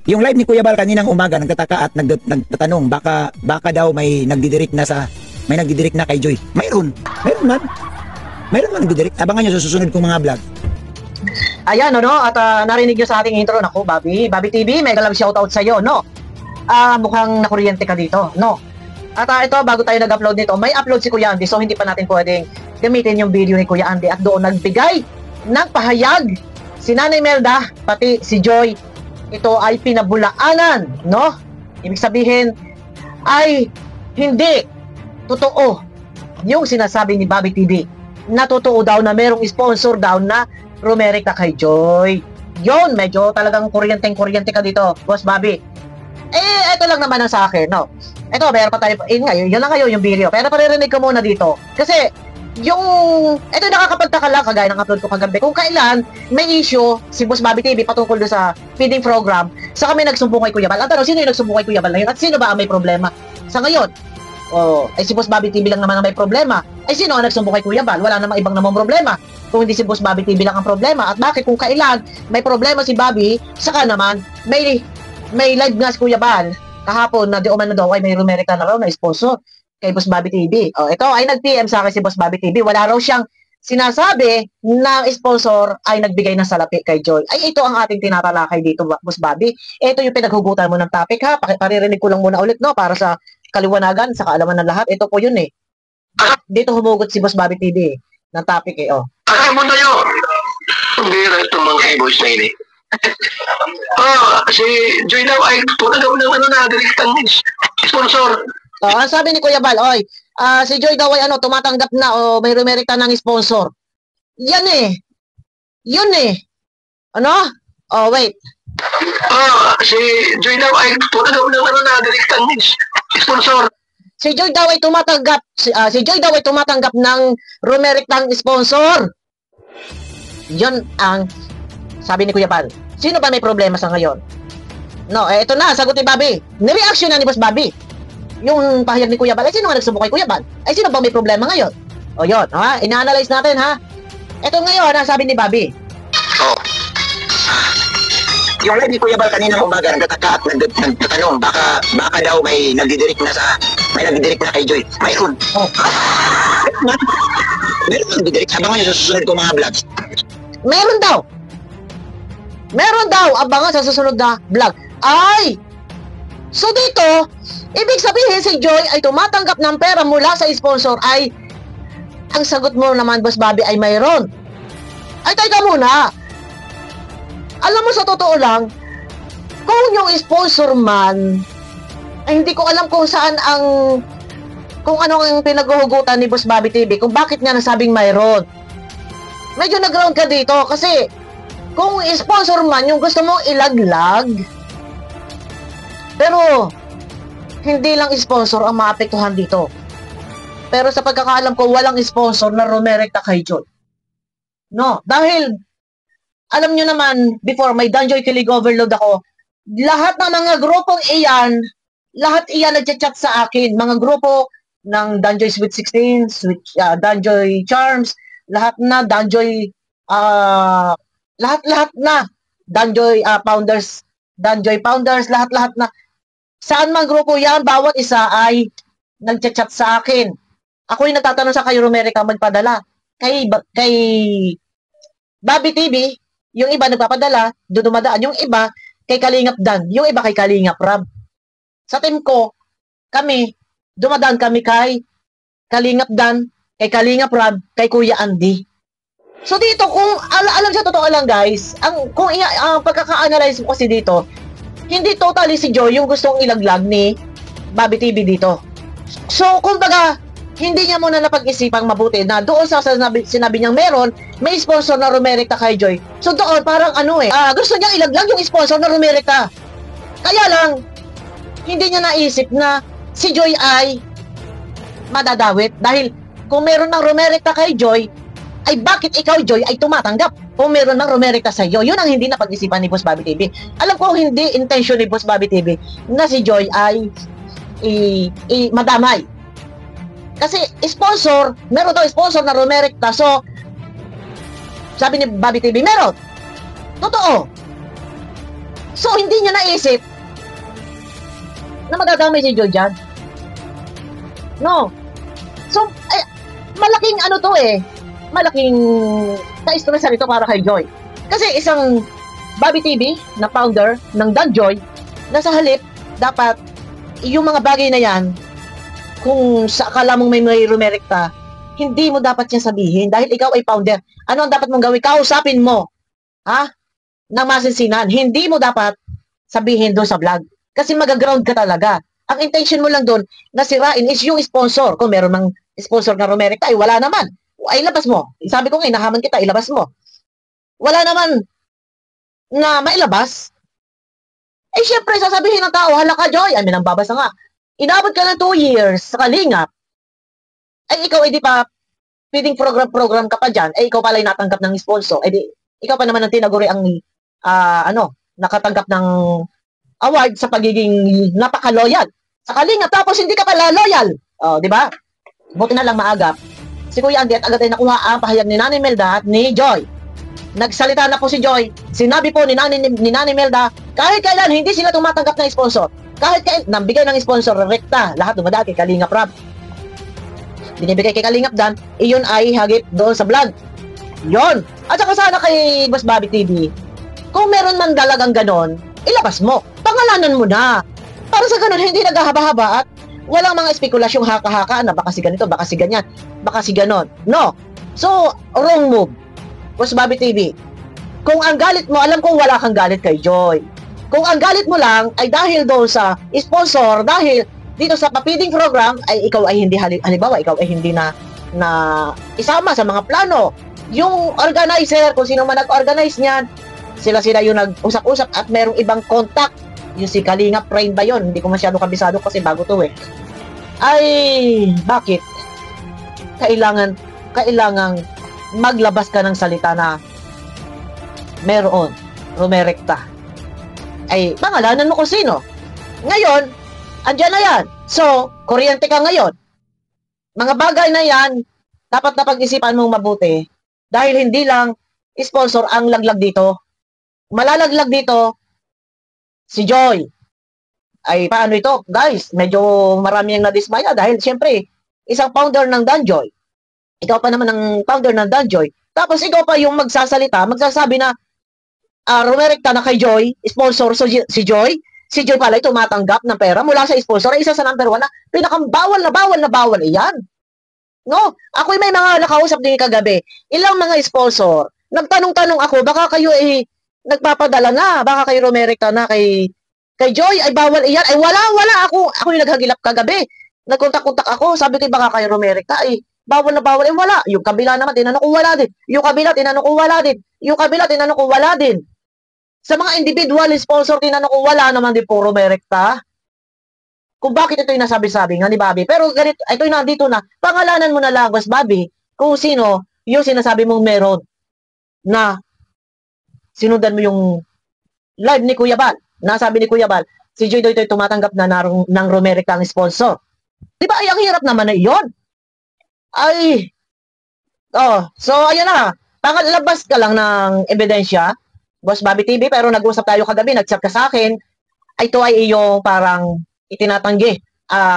Yung live ni Kuya Bal kaninang umaga, nagtataka at nagtatanong, baka daw may nagdidirect na kay Joy. Mayroon man nagdidirect. Abangan nyo sa susunod kong mga vlog. Ayan, no? At narinig nyo sa ating intro. Naku, Bobby TV, mega love shoutout sa'yo, no? Mukhang nakuryente ka dito, no? At ito, bago tayo nag-upload nito, may upload si Kuya Andy, so hindi pa natin pwedeng gamitin yung video ni Kuya Andy. At doon nagbigay ng pahayag si Nanay Melda, pati si Joy. Ito ay pinabulaanan, no? Ibig sabihin ay hindi totoo yung sinasabi ni Bobby TV na totoo daw na merong sponsor daw na Romerica kay Joy. Yon, medyo talagang kuryente ka dito, Boss Bobby. Ito lang naman ang sa akin, no? Ito, meron pa tayo, ngayon, yun lang ngayon yung video. Pero paririnig ko muna dito. Kasi, ito nakakapagtaka lang, kagaya ng upload ko kagabi. Kung kailan may issue si Boss Bobby TV patungkol doon sa feeding program, sa kami nagsumbong kay Kuya Bal. Ang tanong, sino yung nagsumbong kay Kuya Bal na yun? At sino ba ang may problema sa ngayon? Si Boss Bobby TV lang naman ang may problema. Sino ang nagsumbong kay Kuya Bal? Wala namang ibang namang problema. Kung hindi si Boss Bobby TV lang ang problema. At bakit kung kailan may problema si Bobby, saka naman may live nga si Kuya Bal kahapon na di umano daw ay may Romerica na raw na sponsor kay Boss Bobby TV. Ito ay nag-PM sa akin si Boss Bobby TV. Wala raw siyang sinasabi na sponsor ay nagbigay ng salapi kay Joy. Ito ang ating tinatalakay dito, Boss Bobby. Ito yung pinaghugutan mo ng topic, ha? Paririnig ko lang muna ulit, no? Para sa kaliwanagan, sa kaalaman ng lahat. Ito po yun, eh. Dito humugot si Boss Bobby TV ng topic, eh, Alam mo na yun. Ang bira itong mga boys na yun, eh. Si Joy daw ay tulagaw ng direktang sponsor. Ang sabi ni Kuya Bal, si Joy daw ay tumatanggap na o may Romerica ng sponsor. Yan eh. Yun eh. Ano? Wait. Si Joy daw ay tulagaw ng direktang sponsor. Si Joy daw ay tumatanggap ng Romerica ng sponsor. Yun ang sabi ni Kuya Bal. Sino ba may problema sa ngayon? No, ito na, sagot ni Bobby. Nireaction na ni Boss Bobby. Yung pahayag ni Kuya Bal, sino nga nagsubok kay Kuya Bal? Sino ba may problema ngayon? Yun, ha? Ina-analyze natin, ha? Ito ngayon, sabi ni Bobby. Yung live ni Kuya Bal kaninang umaga, nagtataka at nagtatanong, baka daw may nagdidirect na kay Joy. Mayroon. Meron nagdidirect. Abangan nyo sa susunod kong mga vlogs. Meron daw. Abangan sa susunod na vlog. So dito, ibig sabihin si Joy ay tumatanggap ng pera mula sa sponsor ay ang sagot mo naman, Boss Bobby, ay mayroon. Teka muna. Alam mo, sa totoo lang, kung yung sponsor man, ay hindi ko alam kung ano ang pinaghuhugutan ni Boss Bobby TV, kung bakit nga nasabing mayroon. Medyo nag-ground ka dito kasi kung sponsor man yung gusto mong ilaglag, pero hindi lang sponsor ang maapektuhan dito. Pero sa pagkakaalam ko, walang sponsor na Romerica kay Joy. No, dahil alam nyo naman, before may Danjoy Kilig Overload ako, lahat ng mga grupong iyan, lahat iyan nagchat-chat sa akin. Mga grupo ng Danjoy Sweet 16, Danjoy Charms, lahat na Danjoy, lahat na Danjoy Founders, lahat na. Saan mang grupo yan, bawat isa ay nagchat-chat sa akin. Ako yung natatanong sa kayo, Romerica, magpadala. Kay Bobby TV, yung iba nagpapadala, doon dumadaan. Yung iba, kay Kalingap Dan. Yung iba kay Kalingap Rab. Sa team ko, dumadaan kami kay Kalingap Dan, kay Kalingap Rab, kay Kuya Andy. So dito, kung alam sa totoo lang guys, ang pagkaka-analyze mo kasi dito, hindi totally si Joy yung gustong ilaglag ni Bobby TV dito. So, kumbaga, hindi niya muna napag-isipang mabuti na doon sa sinabi niyang may sponsor na Romerica kay Joy. So doon, parang gusto niyang ilaglag yung sponsor na Romerica. Kaya lang, hindi niya naisip na si Joy ay madadawit. Dahil kung meron ng Romerica kay Joy, ay bakit ikaw, Joy, ay tumatanggap kung meron ng Romerica sa iyo? Yun ang hindi napag-isipan ni Boss Bobby TV. Alam ko hindi intention ni Boss Bobby TV na si Joy ay madamay. Kasi sponsor, meron daw sponsor na Romerica. So, sabi ni Bobby TV, meron. Totoo. So, hindi niya naisip na magdadamay si Joy dyan. No. So, malaking ano to malaking na-stress ito para kay Joy. Kasi isang Bobby TV na founder ng Danjoy, na sa halip, dapat yung mga bagay na yan, kung sa akala mong may rumerikta, hindi mo dapat yan sabihin dahil ikaw ay founder. Ano ang dapat mong gawin? Kausapin mo, ng masinsinan. Hindi mo dapat sabihin doon sa vlog. Kasi magaground ka talaga. Ang intention mo lang doon na sirain is yung sponsor. Kung meron mang sponsor na rumerikta, ay wala naman. Ay labas mo. Sabi ko nga, nahaman kita, ilabas mo. Wala naman na mailabas. Eh syempre, sasabihin ng tao, hala ka Joy, ay minambabasa nga. Inabot ka ng 2 years sa Kalingap, ay ikaw ay di pa feeding program ka pa dyan, ay ikaw pala ay natanggap ng sponsor, ay di, ikaw pa naman ang tinaguri ang nakatanggap ng award sa pagiging napaka-loyal sa Kalingap, tapos hindi ka pala loyal. Di ba? Buti na lang maagap. Si Kuya Andy at agad ay nakuha ang pahayag ni Nanay Melda at ni Joy. Nagsalita na po si Joy. Sinabi po ni Nanay Melda, kahit kailan hindi sila tumatanggap ng sponsor. Kahit kailan, nabigay ng sponsor, rekta, lahat dumadaan kay Kalingap Rob. Binibigay kay Kalingap Dan, iyon ay hagip doon sa vlog. Yon. At saka sana kay Boss Bobby TV, kung meron man dalagang ganon, ilabas mo. Pangalanan mo na. Para sa ganon, hindi naghahaba-haba at walang mga espekulasyong haka-haka na baka si ganito, baka si ganyan, baka si ganon. No. So, wrong move. Boss Bobby TV, kung ang galit mo, alam kong wala kang galit kay Joy. Kung ang galit mo lang ay dahil doon sa sponsor, dahil dito sa papiding program, ay ikaw ay hindi, halimbawa, ikaw ay hindi na isama sa mga plano. Yung organizer, kung sino man nag-organize niyan, sila yung nag-usap-usap at merong ibang contact. Yung si Kalingap Rain ba yun? Hindi ko masyado kabisado kasi bago to Ay, bakit? Kailangan maglabas ka ng salita na meron rumerekta. Ay, pangalanan mo kung sino. Ngayon, andyan na yan. So, kuryente ka ngayon. Mga bagay na yan, dapat na pag-isipan mong mabuti dahil hindi lang sponsor ang laglag dito. Malalaglag dito si Joy. Ay, paano ito? Guys, medyo marami ang nadismaya dahil siyempre, isang founder ng Danjoy. Ikaw pa naman ang founder ng Danjoy. Tapos ikaw pa yung magsasabi na rumerekta na kay Joy, sponsor si Joy. Si Joy pala ay tumatanggap ng pera mula sa sponsor. Ay isa sa number 1 na pinakambawal na bawal iyan. No? Ako'y may mga nakausap din kagabi. Ilang mga sponsor. Nagtanong-tanong ako, baka kayo nagpapadala na, baka kayo rumerekta na kay Joy, ay bawal iyan. Ay wala ako yung naghagilap kagabi. Nagkontak-kontak ako, sabi ko baka kayo rumerekta, ay bawal na bawal, wala. Yung kabila naman, tinanong ko wala din. Yung kabila, tinanong ko wala din. Yung kabila, tinanong ko wala din. Sa mga individual sponsor, tinanong ko wala naman din puro merekta. Kung bakit ito yung nasabi-sabi nga ni Bobby. Pero ganito, ito yung nandito na, pangalanan mo na lang, Boss Bobby, kung sino yung sinasabi mong meron na sinundan mo yung live ni Kuya Bal. Nasabi ni Kuya Bal, si Joy Doy tumatanggap na ng rumerekta ang sponsor. Di ba, ay ang hirap naman na iyon. Ay, so ayun na, pangalabas ka lang ng ebidensya, Boss Bobby TV, pero nag-usap tayo kagabi, nag-chat ka sa akin, ito ay iyong parang itinatanggi.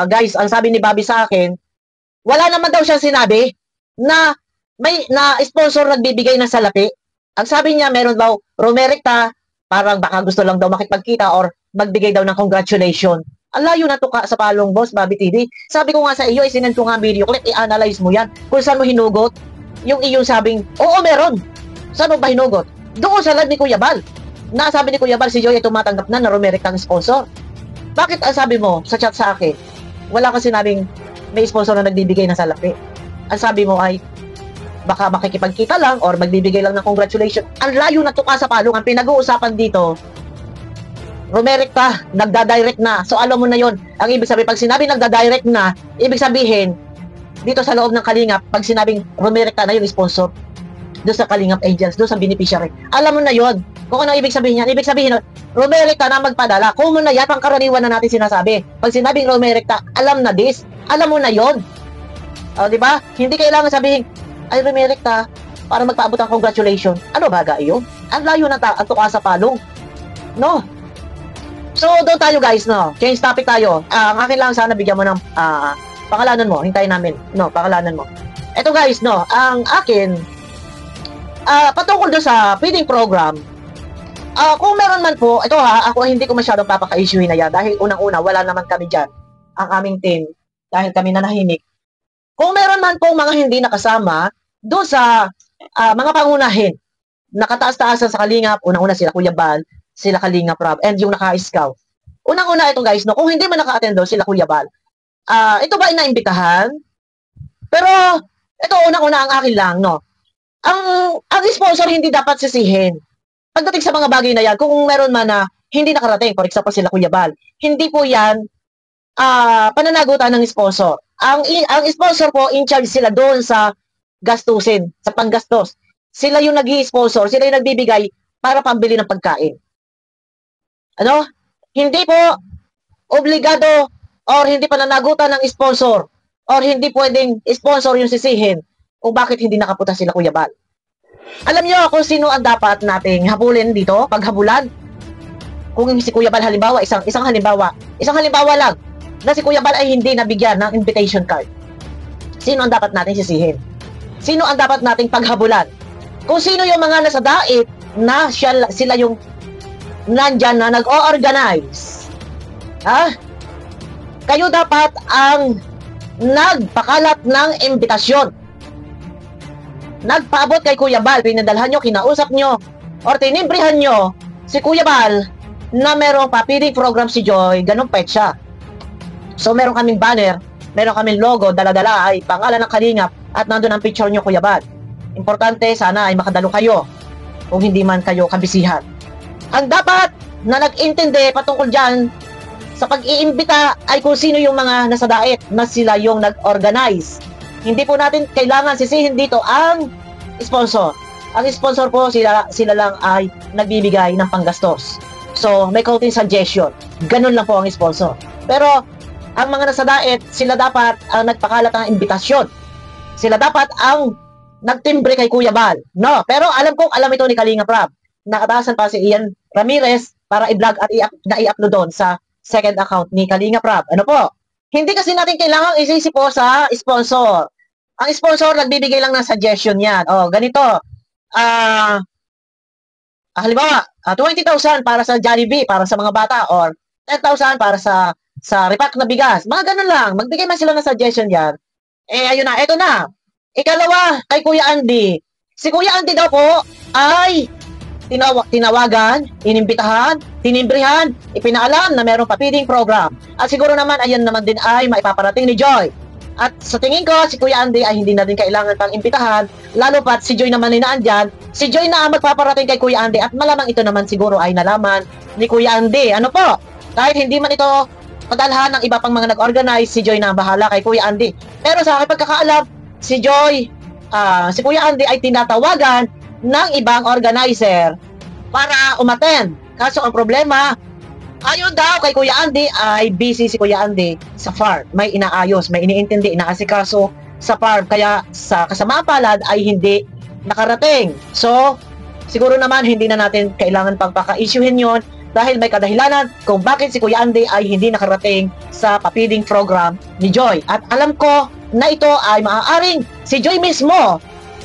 Guys, ang sabi ni Bobby sa akin, wala naman daw siyang sinabi na may sponsor nagbibigay ng salapi. Ang sabi niya, meron daw rumerekta, parang baka gusto lang daw makipagkita or magbigay daw ng congratulation. Ang layo na to sa palong, Boss Bobby TV. Sabi ko nga sa iyo, isinend ko nga video clip, i-analyze mo yan. Kung saan mo hinugot, yung iyong sabing, oo meron. Saan mo ba hinugot? Doon sa live ni Kuya Bal. Nasabi ni Kuya Bal, si Joy ay tumatanggap na rumerekta ng sponsor. Bakit ang sabi mo sa chat sa akin, wala ka sinabing may sponsor na nagbibigay ng salapi? Ang sabi mo ay, baka makikipagkita lang or magbibigay lang ng congratulation. Ang layo na to sa palong. Ang pinag-uusapan dito, rumerekta, nagda-direct na. So alam mo na yon. Ang ibig sabihin, pag sinabi nagda-direct na, ibig sabihin, dito sa loob ng Kalingap, pag sinabing rumerekta na yung sponsor, doon sa Kalingap Angels, doon sa beneficiary, alam mo na yon. Kung ano ibig sabihin yan, ibig sabihin, rumerekta na magpadala. Kung mo na yan, pangkaraniwan na natin sinasabi. Pag sinabing rumerekta, alam na this. Alam mo na yon. O, di ba? Hindi kailangan sabihin, ay rumerekta para magpaabot ang congratulation. Ano baga yun? Ang layo na ang tuka sa palong. No. So, doon tayo guys, no? Change topic tayo. Ang akin lang sana bigyan mo ng pangalanan mo. Hintayin namin. No, pangalanan mo. Ito guys, no? Ang akin, patungkol doon sa feeding program, kung meron man po, ito ako hindi ko masyadong papaka-issue na yan dahil unang-una, wala naman kami dyan, ang aming team, dahil kami nanahimik. Kung meron man po mga hindi nakasama, doon sa mga pangunahin, nakataas-taasan sa Kalingap, unang-una sila Kuya Bal, sila Kalingap Rob, and yung naka-scout. Unang-una ito guys, no, kung hindi man naka-attend doon, sila Kuya Bal, ito ba inaimbitahan? Pero, ito unang-una ang akin lang, no. Ang sponsor hindi dapat sisihin. Pagdating sa mga bagay na yan, kung meron man na hindi nakarating, for example sila Kuya Bal, hindi po yan pananagutan ng sponsor. Ang sponsor po, in charge sila doon sa gastusin, sa panggastos. Sila yung nag-i-sponsor, sila yung nagbibigay para pambili ng pagkain. Ano? Hindi po obligado or hindi pananagutan ng sponsor or hindi pwedeng sponsor yung sisihin kung bakit hindi nakapunta sila Kuya Bal. Alam niyo kung sino ang dapat nating habulin dito, paghabulan? Kung si Kuya Bal halimbawa, isang halimbawa lang, na si Kuya Bal ay hindi nabigyan ng invitation card. Sino ang dapat nating sisihin? Sino ang dapat nating paghabulan? Kung sino yung mga nasa dait na sila yung nandyan na nag-o-organize. Kayo dapat ang nagpakalat ng imbitasyon. Nagpaabot kay Kuya Bal, pinadalhan nyo, kinausap nyo, or tinimbrihan nyo si Kuya Bal na merong pa-feeding program si Joy, ganun petsa. So meron kaming banner, meron kaming logo, dala-dala ay pangalan ng Kalingap at nandun ang picture nyo Kuya Bal. Importante, sana ay makadalo kayo kung hindi man kayo kabisihan. Ang dapat na nag-intindi patungkol dyan sa pag-iimbita ay kung sino yung mga nasa dait na sila yung nag-organize. Hindi po natin kailangan sisihin dito ang sponsor. Ang sponsor po, sila lang ay nagbibigay ng panggastos. So, may kaunting suggestion. Ganun lang po ang sponsor. Pero, ang mga nasa dait, sila dapat ang nagpakalat ng imbitasyon. Sila dapat ang nagtimbre kay Kuya Bal. No, pero alam ito ni Kalingap Rob. Nakataasan pa si Ian Ramirez para i-vlog at i-upload doon sa second account ni Kalingap Rob. Ano po? Hindi kasi natin kailangang isisi po sa sponsor. Ang sponsor, nagbibigay lang ng suggestion yan. O, ganito. Halimbawa, 20,000 para sa Jollibee, para sa mga bata, or 10,000 para sa repack na bigas. Mga ganun lang. Magbigay man sila ng suggestion yan. Ayun na. Ito na. Ikalawa, kay Kuya Andy. Si Kuya Andy daw po ay tinawagan, inimbitahan, tinimbrihan, ipinaalam na mayroong pa-feeding program. At siguro naman, ayan naman din ay maipaparating ni Joy. At sa tingin ko, si Kuya Andy ay hindi na din kailangan pang imbitahan, lalo pat si Joy naman ay naandyan. Si Joy na ang magpaparating kay Kuya Andy at malamang ito naman siguro ay nalaman ni Kuya Andy. Ano po? Kahit hindi man ito padalhan ng iba pang mga nag-organize, si Joy na ang bahala kay Kuya Andy. Pero sa aking pagkakaalam, si Joy, si Kuya Andy ay tinatawagan ng ibang organizer para umattend. Kaso ang problema, ayon daw kay Kuya Andy ay busy si Kuya Andy sa farm. May inaayos, may iniintindi, inaasikaso sa farm. Kaya sa kasamaan palad ay hindi nakarating. So, siguro naman hindi na natin kailangan pagpaka-issuehin yon dahil may kadahilanan kung bakit si Kuya Andy ay hindi nakarating sa pa-feeding program ni Joy. At alam ko na ito ay maaaring si Joy mismo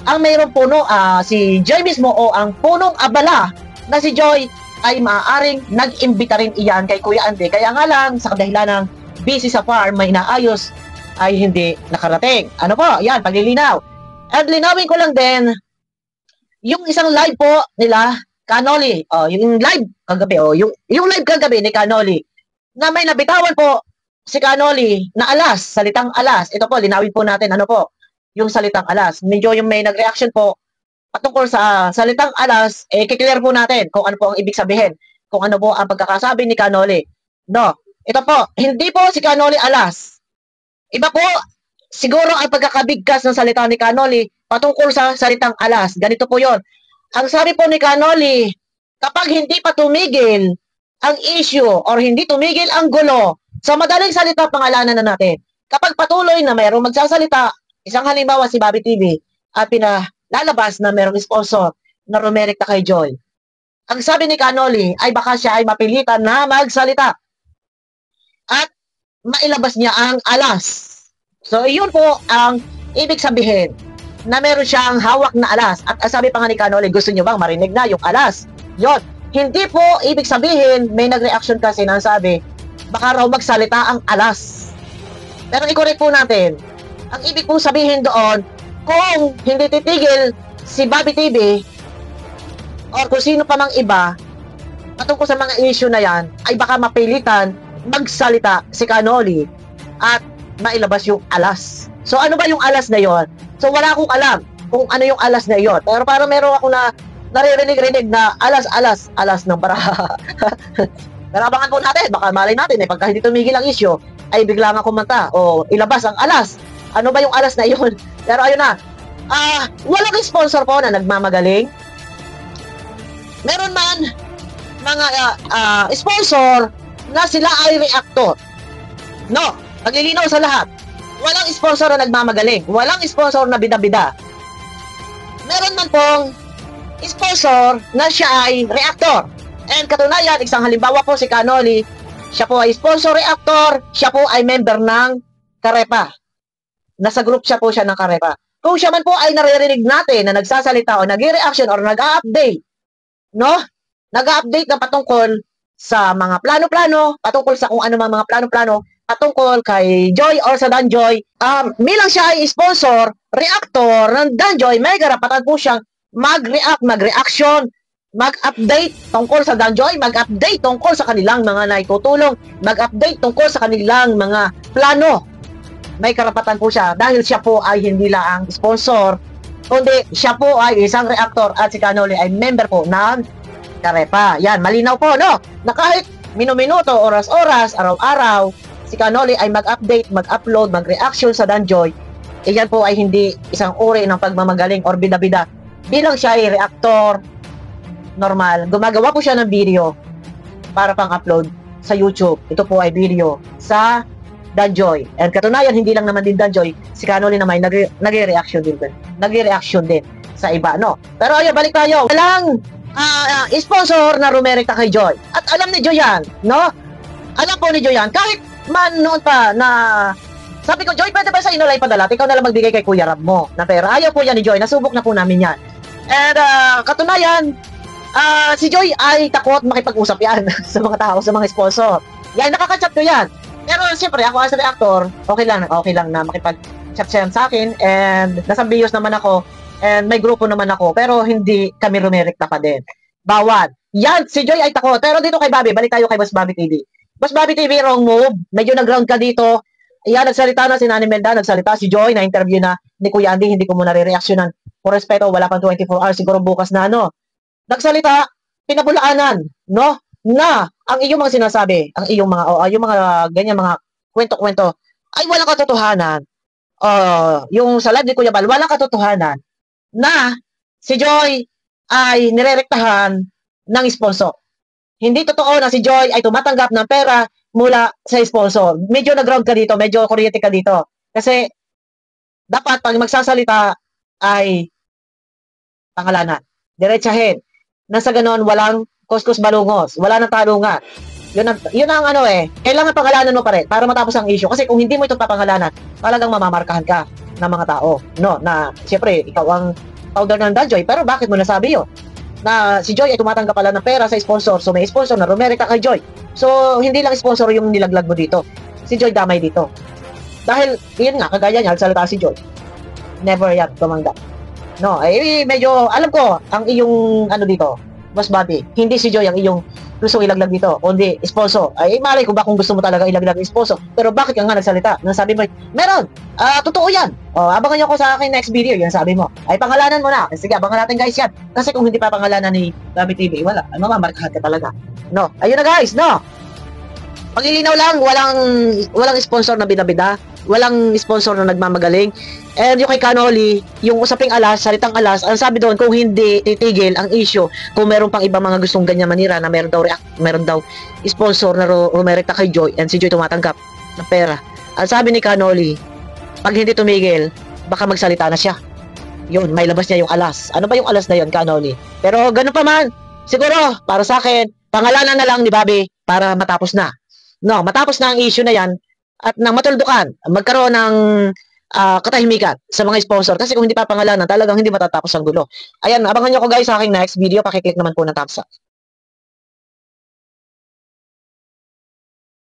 ang mayroong puno, si Joy mismo o ang punong abala na si Joy ay maaaring nag-imbita rin iyan kay Kuya Andy. Kaya nga lang, sa kadahilan ng busy sa farm, may inaayos, ay hindi nakarating. Ano po? Yan, paglilinaw. At linawin ko lang din, yung isang live po nila, Kanoli, yung live kagabi, yung live kagabi ni Kanoli, na may nabitawan po si Kanoli na alas, salitang alas. Ito po, linawin po natin, ano po, yung salitang alas. Medyo yung may nag-reaction po, patungkol sa salitang alas, kiklear po natin kung ano po ang ibig sabihin, kung ano po ang pagkakasabi ni Kanoli. No, ito po, hindi po si Kanoli alas. Iba po, siguro ang pagkakabigkas ng salita ni Kanoli patungkol sa salitang alas. Ganito po yon. Ang sabi po ni Kanoli, kapag hindi pa tumigil ang issue or hindi tumigil ang gulo, sa madaling salita, pangalanan na natin. Kapag patuloy na mayroong magsasalita, isang halimbawa si Bobby TV, at lalabas na mayroong sponsor na rumerekta kay Joy. ang sabi ni Canoli ay baka siya ay mapilitan na magsalita at mailabas niya ang alas. So, iyon po ang ibig sabihin na meron siyang hawak na alas. At sabi pa nga ni Canoli, gusto niyo bang marinig na yung alas? Yon. Hindi po ibig sabihin, may nag-reaction kasi na sabi, baka raw magsalita ang alas. Pero i-correct po natin, ang ibig po sabihin doon, kung hindi titigil si Bobby TV or kung sino pa mang iba patungkol sa mga issue na yan, ay baka mapilitan magsalita si Canoli at mailabas yung alas. So ano ba yung alas na yon? So wala akong alam kung ano yung alas na yon. Pero parang meron ako na naririnig-rinig na alas ng baraha. Pero abangan po natin, baka malay natin pagka hindi tumigil ang issue, ay bigla nga kumanta o ilabas ang alas. Ano ba yung alas na yon? Pero ayun na, walang sponsor po na nagmamagaling. Meron man mga sponsor na sila ay reactor. No, paglilinaw sa lahat. Walang sponsor na nagmamagaling. Walang sponsor na bida-bida. Meron man pong sponsor na siya ay reactor. And katunayan, isang halimbawa po si Canoli, siya po ay sponsor reactor, siya po ay member ng Karepa. Nasa group siya po siya ng Karepa. Kung siya man po ay naririnig natin na nagsasalita o nag-reaction or nag-update, no? Nag-update na patungkol sa mga plano-plano, patungkol sa kung ano mga plano-plano, patungkol kay Joy or sa Danjoy, bilang siya ay sponsor, reactor ng Danjoy, may karapatan po siyang mag-react, mag-reaction, mag-update tungkol sa Danjoy, mag-update tungkol sa kanilang mga naitutulong, mag-update tungkol sa kanilang mga plano. May karapatan po siya dahil siya po ay hindi lang sponsor, kundi siya po ay isang reactor at si Canoli ay member po ng Karepa. Yan, malinaw po, no? Na kahit minuminuto, oras-oras, araw-araw, si Canoli ay mag-update, mag-upload, mag-reaction sa Danjoy, yan po ay hindi isang uri ng pagmamagaling or bida-bida. Bilang siya ay reactor, normal, gumagawa po siya ng video para pang-upload sa YouTube. Ito po ay video sa Danjoy. And katunayan, hindi lang naman din Danjoy, si Canoli naman nag-reaction din. Nag-reaction din sa iba, no? Pero ayun, balik tayo. Walang sponsor na rumerikta kay Joy. At alam ni Joy yan, no? Alam po ni Joy yan. Kahit man noon pa na sabi ko, Joy, pwede ba sa inulay padala? Ikaw na lang magbigay kay Kuya Rab mo na pera. Ayaw po yan ni Joy. Nasubok na po namin yan. And katunayan, si Joy ay takot makipag-usap yan sa mga tao, sa mga sponsor. Yan, nakaka-chat ko yan. Pero siyempre, ako as a reactor, okay lang na makipag-chat siya sa akin. And nasa bios naman ako. And may grupo naman ako. Pero hindi kami rumerikta pa din. Bawat. Yan, si Joy ay takot. Pero dito kay Bobby, balik tayo kay Boss Bobby TV. Boss Bobby TV, wrong move. Medyo nag-ground ka dito. Yan, nagsalita na si Nani Melda, nagsalita si Joy, na-interview na ni Kuya Andy, hindi ko muna re-reactionan. Por respeto, wala pang 24 hours, siguro bukas na, no? Nagsalita, pinabulaanan, no? Na, ang iyong mga sinasabi, ang iyong mga ganyan mga kwento-kwento, ay walang katotohanan. Yung sa live ni Kuya Bal, walang katotohanan na si Joy ay nirerektahan ng sponsor. Hindi totoo na si Joy ay tumatanggap ng pera mula sa sponsor. Medyo nag-ground ka dito, medyo kuryente ka dito. Kasi dapat pag magsasalita ay pangalanan. Diretsahin. Nasa ganon, walang kuskus balungos. Wala nang talungan. Yun ang ano kailangan pangalanan mo pa rin para matapos ang issue. Kasi kung hindi mo ito papangalanan, talagang mamamarkahan ka ng mga tao. No, na siyempre, ikaw ang founder ng Danjoy, pero bakit mo nasabi yun? Na si Joy ay tumatanggap pala ng pera sa sponsor. So may sponsor na rumerika kay Joy. So hindi lang sponsor yung nilaglag mo dito. Si Joy damay dito. Dahil yun nga, kagaya niya, salita si Joy. Never yan tumanggap. No, medyo alam ko ang iyong ano dito, Boss Bobby. Hindi si Joy ang iyong gusto ilaglag dito, kundi sponsor. Ay malay ko ba kung gusto mo talaga ilaglag yung sponsor. Pero bakit ka nga nagsalita? Nasabi mo, meron. Totoo yan. Abangan niyo ako sa akin next video. Yan sabi mo. Ay pangalanan mo na. Sige, abangan natin guys yan. Kasi kung hindi pa pangalanan ni Bobby TV, wala. Mamamarkahan ka talaga. No. Ayun na guys, no. Paglilinaw lang, walang sponsor na bida-bida. Walang sponsor na nagmamagaling. And yung kay Canoli, yung usaping alas, salitang alas, ang sabi doon, kung hindi titigil ang issue, kung meron pang ibang mga gustong ganyan manira na meron daw sponsor na rumerekta kay Joy, and si Joy tumatanggap ng pera. Ang sabi ni Canoli, pag hindi tumigil, baka magsalita na siya. Yun, may labas niya yung alas. Ano ba yung alas na yun, Canoli? Pero ganun pa man, siguro, para sa akin, pangalanan na lang ni Bobby para matapos na. No, matapos na ang issue na yan at nang matuldukan, magkaroon ng katahimikan sa mga sponsor. Kasi kung hindi pa pangalanan, talagang hindi matatapos ang gulo. Ayan, abangan nyo ko guys sa aking next video. Pakiclick naman po ng thumbs up.